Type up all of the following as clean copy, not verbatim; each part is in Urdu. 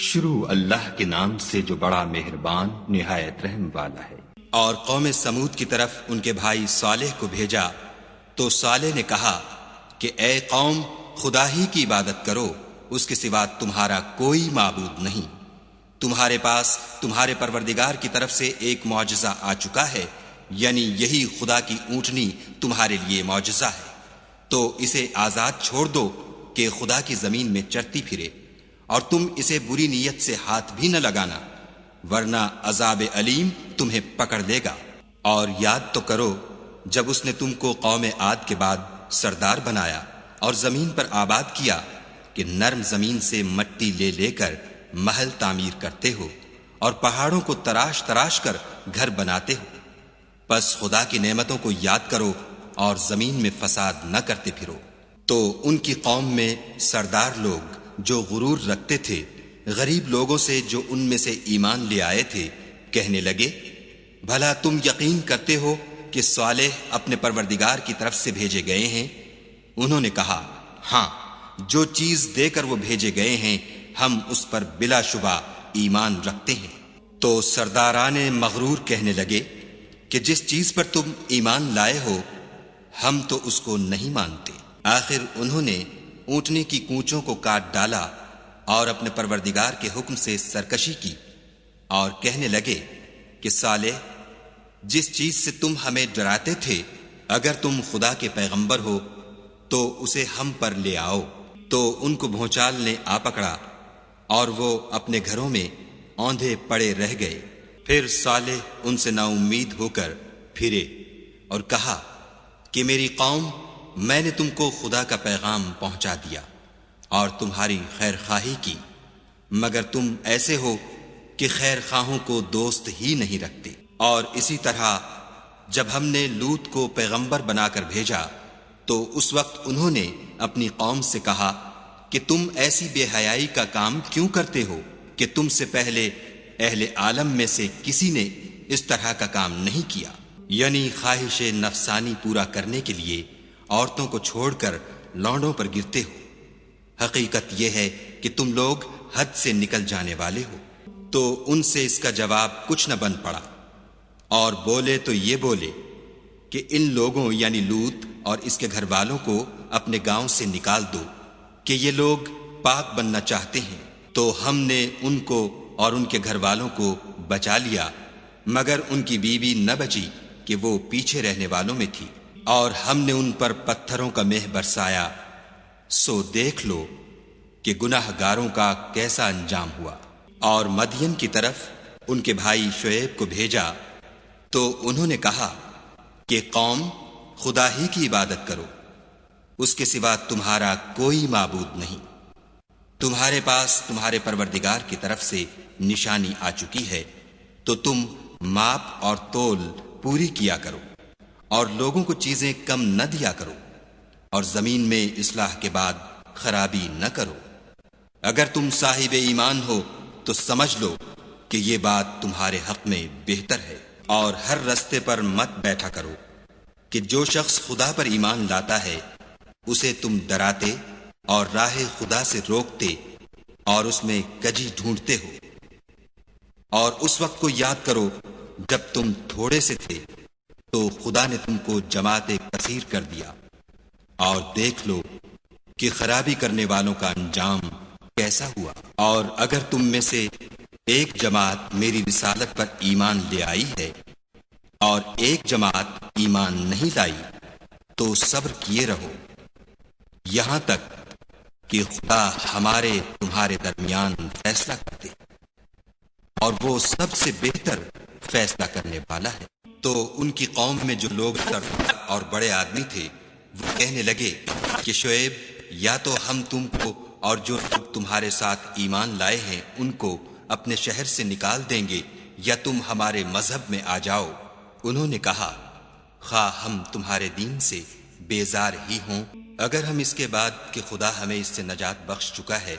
شروع اللہ کے نام سے جو بڑا مہربان نہایت رحم والا ہے۔ اور قوم سمود کی طرف ان کے بھائی صالح کو بھیجا تو صالح نے کہا کہ اے قوم، خدا ہی کی عبادت کرو، اس کے سوا تمہارا کوئی معبود نہیں۔ تمہارے پاس تمہارے پروردگار کی طرف سے ایک معجزہ آ چکا ہے، یعنی یہی خدا کی اونٹنی تمہارے لیے معجزہ ہے، تو اسے آزاد چھوڑ دو کہ خدا کی زمین میں چرتی پھرے، اور تم اسے بری نیت سے ہاتھ بھی نہ لگانا، ورنہ عذاب علیم تمہیں پکڑ لے گا۔ اور یاد تو کرو جب اس نے تم کو قوم عاد کے بعد سردار بنایا اور زمین پر آباد کیا کہ نرم زمین سے مٹی لے لے کر محل تعمیر کرتے ہو اور پہاڑوں کو تراش تراش کر گھر بناتے ہو۔ پس خدا کی نعمتوں کو یاد کرو اور زمین میں فساد نہ کرتے پھرو۔ تو ان کی قوم میں سردار لوگ جو غرور رکھتے تھے غریب لوگوں سے جو ان میں سے ایمان لے آئے تھے کہنے لگے، بھلا تم یقین کرتے ہو کہ صالح اپنے پروردگار کی طرف سے بھیجے گئے ہیں؟ انہوں نے کہا، ہاں، جو چیز دے کر وہ بھیجے گئے ہیں ہم اس پر بلا شبہ ایمان رکھتے ہیں۔ تو سرداران مغرور کہنے لگے کہ جس چیز پر تم ایمان لائے ہو ہم تو اس کو نہیں مانتے۔ آخر انہوں نے اونٹنی کی کونچوں کو کاٹ ڈالا اور اپنے پروردگار کے حکم سے سرکشی کی، اور کہنے لگے کہ صالح، جس چیز سے تم ہمیں ڈراتے تھے اگر تم خدا کے پیغمبر ہو تو اسے ہم پر لے آؤ۔ تو ان کو بھونچال نے آ پکڑا اور وہ اپنے گھروں میں اوندھے پڑے رہ گئے۔ پھر صالح ان سے نا امید ہو کر پھرے اور کہا کہ میری قوم، میں نے تم کو خدا کا پیغام پہنچا دیا اور تمہاری خیر خواہی کی، مگر تم ایسے ہو کہ خیر خواہوں کو دوست ہی نہیں رکھتے۔ اور اسی طرح جب ہم نے لوط کو پیغمبر بنا کر بھیجا تو اس وقت انہوں نے اپنی قوم سے کہا کہ تم ایسی بے حیائی کا کام کیوں کرتے ہو کہ تم سے پہلے اہل عالم میں سے کسی نے اس طرح کا کام نہیں کیا، یعنی خواہش نفسانی پورا کرنے کے لیے عورتوں کو چھوڑ کر لونڈوں پر گرتے ہو۔ حقیقت یہ ہے کہ تم لوگ حد سے نکل جانے والے ہو۔ تو ان سے اس کا جواب کچھ نہ بن پڑا، اور بولے تو یہ بولے کہ ان لوگوں یعنی لوط اور اس کے گھر والوں کو اپنے گاؤں سے نکال دو کہ یہ لوگ پاک بننا چاہتے ہیں۔ تو ہم نے ان کو اور ان کے گھر والوں کو بچا لیا، مگر ان کی بیوی نہ بچی کہ وہ پیچھے رہنے والوں میں تھی، اور ہم نے ان پر پتھروں کا مہ برسایا۔ سو دیکھ لو کہ گناہ گاروں کا کیسا انجام ہوا۔ اور مدین کی طرف ان کے بھائی شعیب کو بھیجا تو انہوں نے کہا کہ قوم، خدا ہی کی عبادت کرو، اس کے سوا تمہارا کوئی معبود نہیں۔ تمہارے پاس تمہارے پروردگار کی طرف سے نشانی آ چکی ہے، تو تم ماپ اور تول پوری کیا کرو، اور لوگوں کو چیزیں کم نہ دیا کرو، اور زمین میں اصلاح کے بعد خرابی نہ کرو۔ اگر تم صاحب ایمان ہو تو سمجھ لو کہ یہ بات تمہارے حق میں بہتر ہے۔ اور ہر رستے پر مت بیٹھا کرو کہ جو شخص خدا پر ایمان لاتا ہے اسے تم ڈراتے اور راہ خدا سے روکتے اور اس میں کجی ڈھونڈتے ہو۔ اور اس وقت کو یاد کرو جب تم تھوڑے سے تھے تو خدا نے تم کو جماعت کثیر کر دیا، اور دیکھ لو کہ خرابی کرنے والوں کا انجام کیسا ہوا۔ اور اگر تم میں سے ایک جماعت میری رسالت پر ایمان لے آئی ہے اور ایک جماعت ایمان نہیں لائی تو صبر کیے رہو یہاں تک کہ خدا ہمارے تمہارے درمیان فیصلہ کرتے، اور وہ سب سے بہتر فیصلہ کرنے والا ہے۔ تو ان کی قوم میں جو لوگ سردار اور بڑے آدمی تھے وہ کہنے لگے کہ شعیب، یا تو ہم تم کو اور جو لوگ تمہارے ساتھ ایمان لائے ہیں ان کو اپنے شہر سے نکال دیں گے، یا تم ہمارے مذہب میں آ جاؤ۔ انہوں نے کہا، خواہ ہم تمہارے دین سے بیزار ہی ہوں، اگر ہم اس کے بعد کہ خدا ہمیں اس سے نجات بخش چکا ہے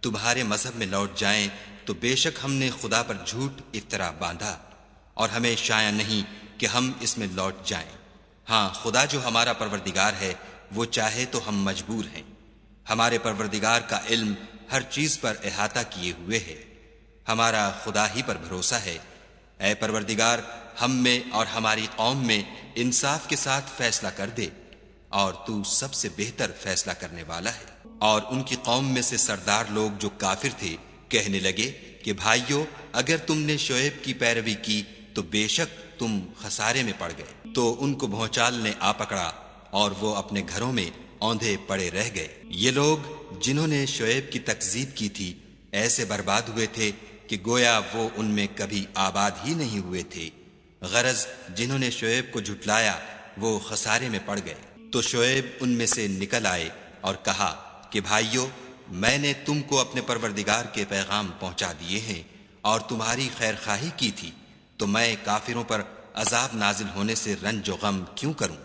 تمہارے مذہب میں لوٹ جائیں تو بے شک ہم نے خدا پر جھوٹ افطرا باندھا، اور ہمیں شایع نہیں کہ ہم اس میں لوٹ جائیں۔ ہاں، خدا جو ہمارا پروردگار ہے وہ چاہے تو ہم مجبور ہیں۔ ہمارے پروردگار کا علم ہر چیز پر احاطہ کیے ہوئے ہے، ہمارا خدا ہی پر بھروسہ ہے۔ اے پروردگار، ہم میں اور ہماری قوم میں انصاف کے ساتھ فیصلہ کر دے، اور تو سب سے بہتر فیصلہ کرنے والا ہے۔ اور ان کی قوم میں سے سردار لوگ جو کافر تھے کہنے لگے کہ بھائیو، اگر تم نے شعیب کی پیروی کی تو بے شک تم خسارے میں پڑ گئے۔ تو ان کو بھونچال نے آ پکڑا اور وہ اپنے گھروں میں اوندھے پڑے رہ گئے۔ یہ لوگ جنہوں نے شعیب کی تکذیب کی تھی ایسے برباد ہوئے تھے کہ گویا وہ ان میں کبھی آباد ہی نہیں ہوئے تھے۔ غرض جنہوں نے شعیب کو جھٹلایا وہ خسارے میں پڑ گئے۔ تو شعیب ان میں سے نکل آئے اور کہا کہ بھائیو، میں نے تم کو اپنے پروردگار کے پیغام پہنچا دیے ہیں اور تمہاری خیر خواہی کی تھی، تو میں کافروں پر عذاب نازل ہونے سے رنج و غم کیوں کروں؟